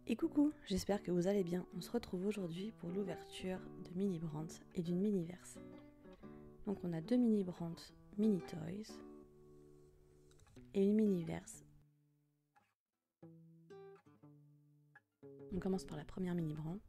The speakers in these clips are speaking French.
Et coucou, j'espère que vous allez bien. On se retrouve aujourd'hui pour l'ouverture de Mini Brands et d'une Miniverse. Donc on a deux Mini Brands Mini Toys et une Miniverse. On commence par la première Mini Brand.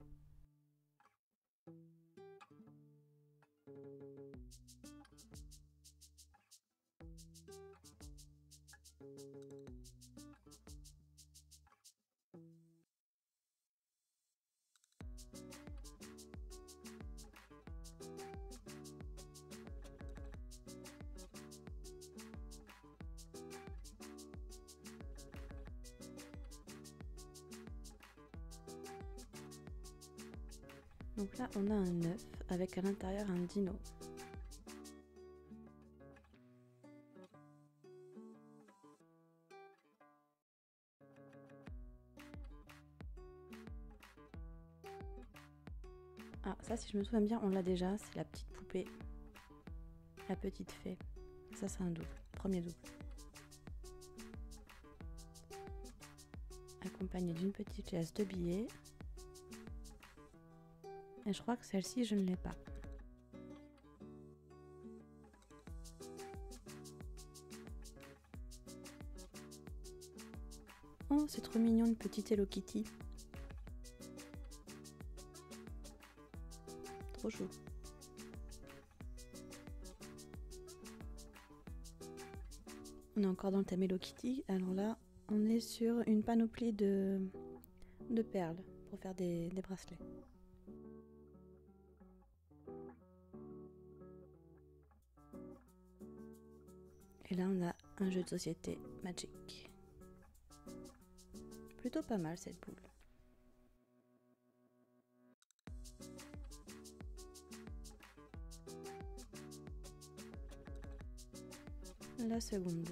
Donc là on a un œuf avec à l'intérieur un dino. Ah ça, si je me souviens bien, on l'a déjà, c'est la petite poupée, la petite fée. Ça c'est un double, premier double. Accompagné d'une petite liasse de billets. Et je crois que celle-ci je ne l'ai pas. Oh, c'est trop mignon, une petite Hello Kitty. Trop chou. On est encore dans le thème Hello Kitty. Alors là, on est sur une panoplie de perles pour faire des bracelets. Et là, on a un jeu de société Magic. Plutôt pas mal cette boule. La seconde.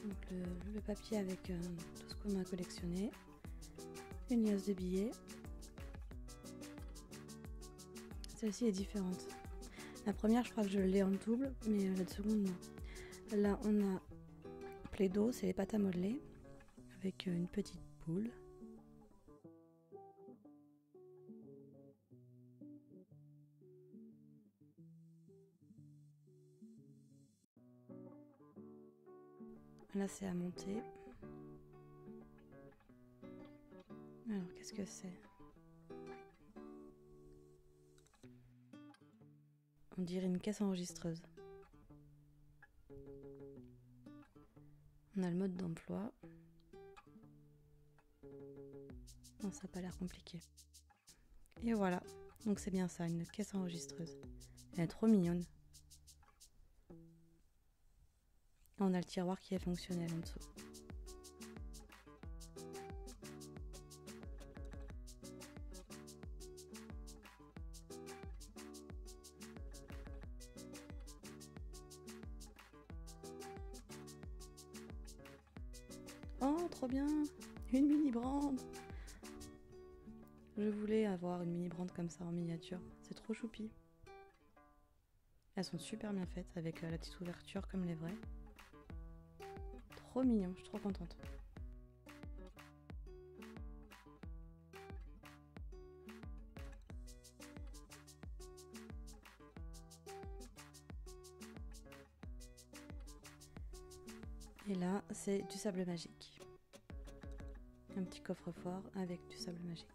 Donc le papier avec tout ce qu'on a collectionné. Une liasse de billets. Celle-ci est différente. La première, je crois que je l'ai en double, mais la seconde, non. Là, on a Play-Doh, c'est les pâtes à modeler, avec une petite boule. Là, c'est à monter. Alors, qu'est-ce que c'est ? On dirait une caisse enregistreuse. On a le mode d'emploi. Non, ça n'a pas l'air compliqué. Et voilà, donc c'est bien ça, une caisse enregistreuse. Elle est trop mignonne. On a le tiroir qui est fonctionnel en dessous. Oh, trop bien! Une mini brande! Je voulais avoir une mini brande comme ça en miniature. C'est trop choupi. Elles sont super bien faites avec la petite ouverture comme les vraies. Trop mignon, je suis trop contente. Et là, c'est du sable magique. Un petit coffre-fort avec du sable magique.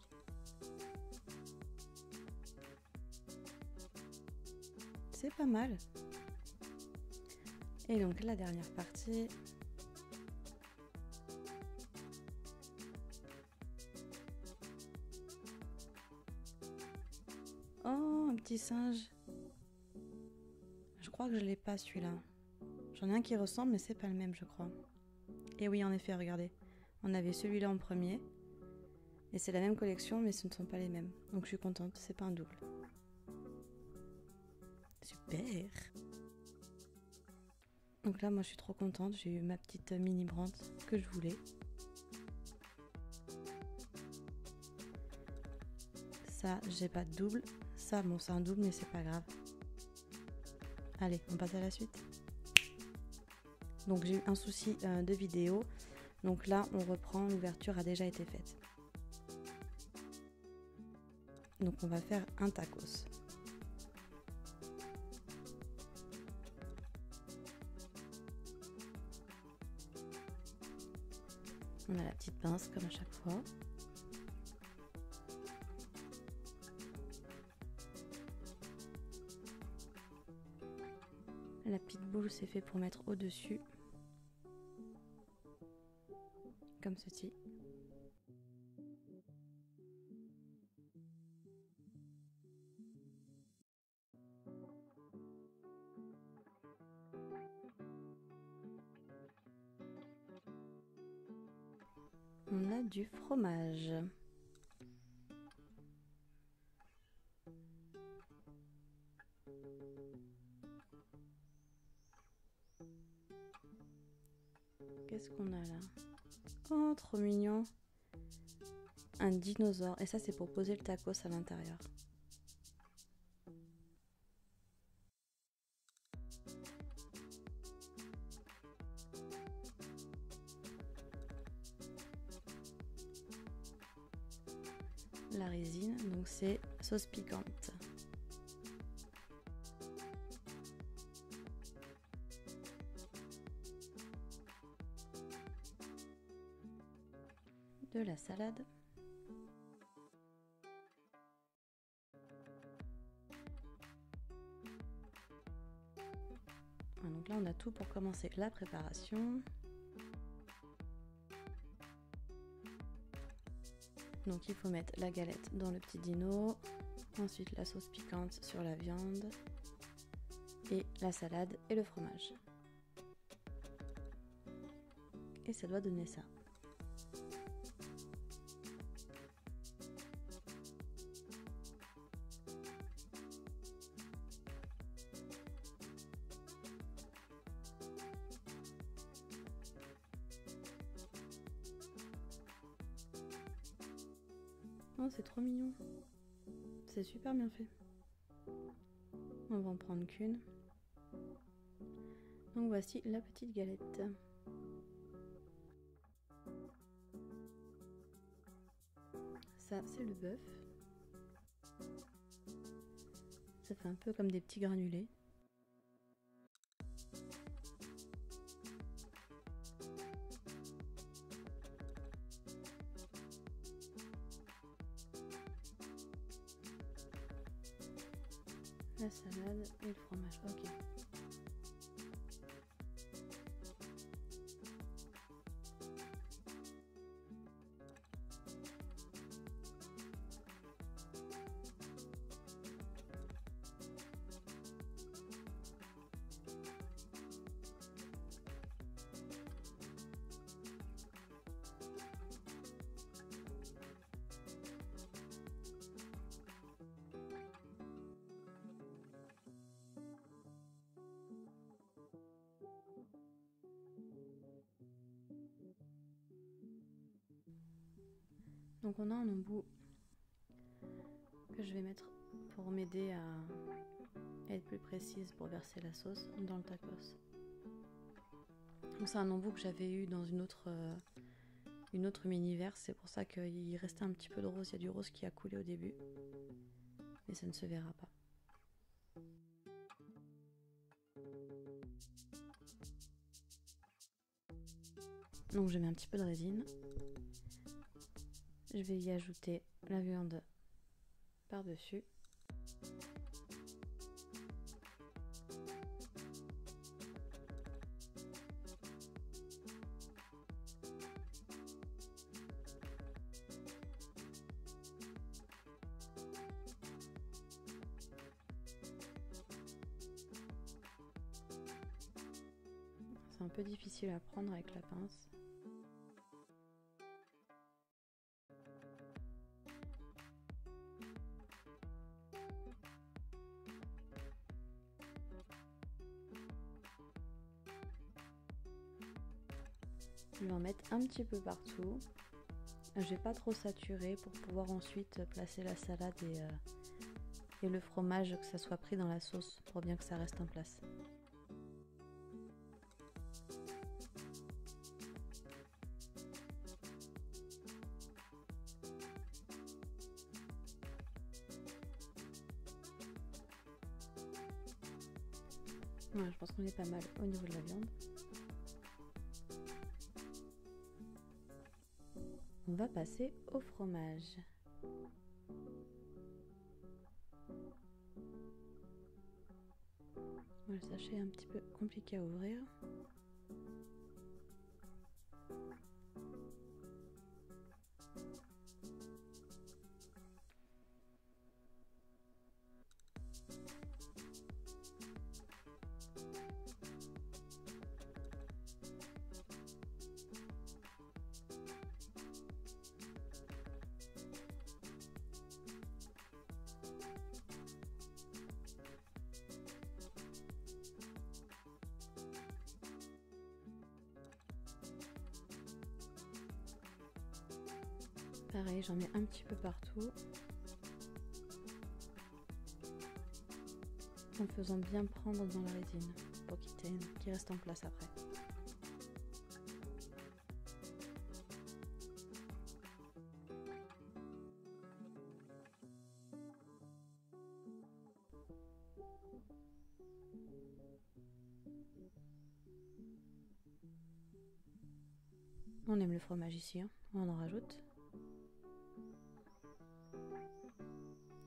C'est pas mal. Et donc la dernière partie. Oh, un petit singe. Je crois que je l'ai pas celui-là. J'en ai un qui ressemble, mais c'est pas le même, je crois. Et oui, en effet, regardez. On avait celui-là en premier. Et c'est la même collection, mais ce ne sont pas les mêmes. Donc je suis contente, c'est pas un double. Super! Donc là, moi, je suis trop contente. J'ai eu ma petite mini brante que je voulais. Ça, j'ai pas de double. Ça, bon, c'est un double, mais c'est pas grave. Allez, on passe à la suite. Donc j'ai eu un souci de vidéo. Donc là, on reprend, l'ouverture a déjà été faite. Donc on va faire un tacos. On a la petite pince comme à chaque fois. La petite boule, c'est fait pour mettre au-dessus. Comme ceci. On a du fromage. Qu'est-ce qu'on a là? Oh, trop mignon. Un dinosaure. Et ça, c'est pour poser le tacos à l'intérieur. La résine, donc c'est sauce piquante. De la salade. Donc là, on a tout pour commencer la préparation. Donc il faut mettre la galette dans le petit dino, ensuite la sauce piquante sur la viande et la salade et le fromage. Et ça doit donner ça. Oh, c'est trop mignon. C'est super bien fait. On va en prendre qu'une. Donc voici la petite galette. Ça, c'est le bœuf. Ça fait un peu comme des petits granulés. La salade et le fromage, ok. Donc on a un embout que je vais mettre pour m'aider à être plus précise pour verser la sauce dans le tacos. Donc c'est un embout que j'avais eu dans une autre mini-verse, c'est pour ça qu'il restait un petit peu de rose, il y a du rose qui a coulé au début, mais ça ne se verra pas. Donc je mets un petit peu de résine. Je vais y ajouter la viande par-dessus. C'est un peu difficile à prendre avec la pince. Je vais en mettre un petit peu partout. Je vais pas trop saturer pour pouvoir ensuite placer la salade et le fromage, que ça soit pris dans la sauce pour bien que ça reste en place. Ouais, je pense qu'on est pas mal au niveau de la viande. On va passer au fromage. Le sachet est un petit peu compliqué à ouvrir. Pareil, j'en mets un petit peu partout. En faisant bien prendre dans la résine pour qu'il reste en place après. On aime le fromage ici, hein. On en rajoute.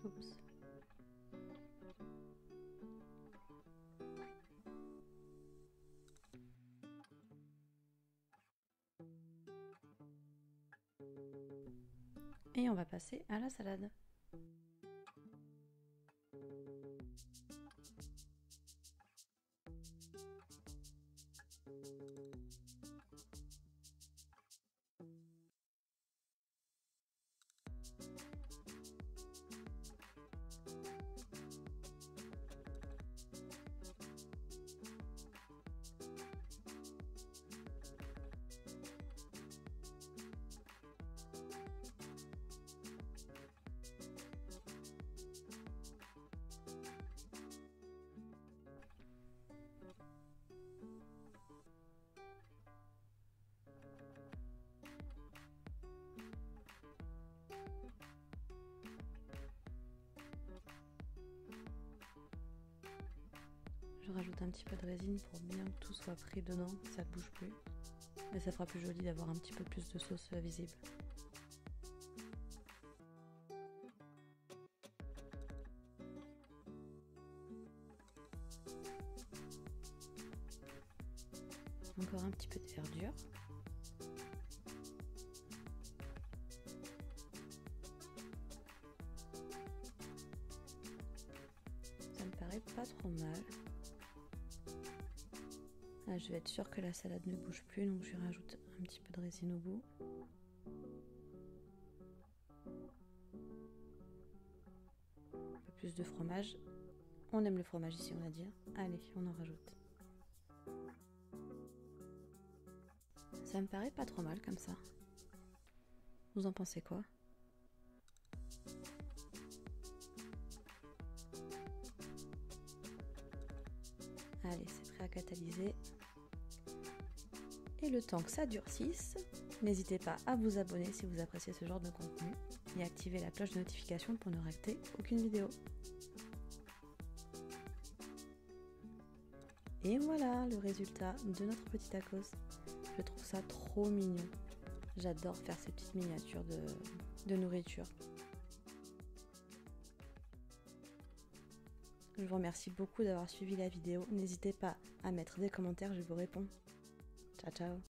Oups. Et on va passer à la salade. Je rajoute un petit peu de résine pour bien que tout soit pris dedans, que ça ne bouge plus. Mais ça fera plus joli d'avoir un petit peu plus de sauce visible. Encore un petit peu de verdure. Ça me paraît pas trop mal. Là, je vais être sûre que la salade ne bouge plus, donc je rajoute un petit peu de résine au bout. Un peu plus de fromage. On aime le fromage ici, on va dire. Allez, on en rajoute. Ça me paraît pas trop mal comme ça. Vous en pensez quoi ? Allez, c'est prêt à catalyser. Et le temps que ça durcisse, n'hésitez pas à vous abonner si vous appréciez ce genre de contenu et activer la cloche de notification pour ne rater aucune vidéo. Et voilà le résultat de notre petit tacos. Je trouve ça trop mignon. J'adore faire ces petites miniatures de nourriture. Je vous remercie beaucoup d'avoir suivi la vidéo. N'hésitez pas à mettre des commentaires, je vous réponds. Ciao ciao.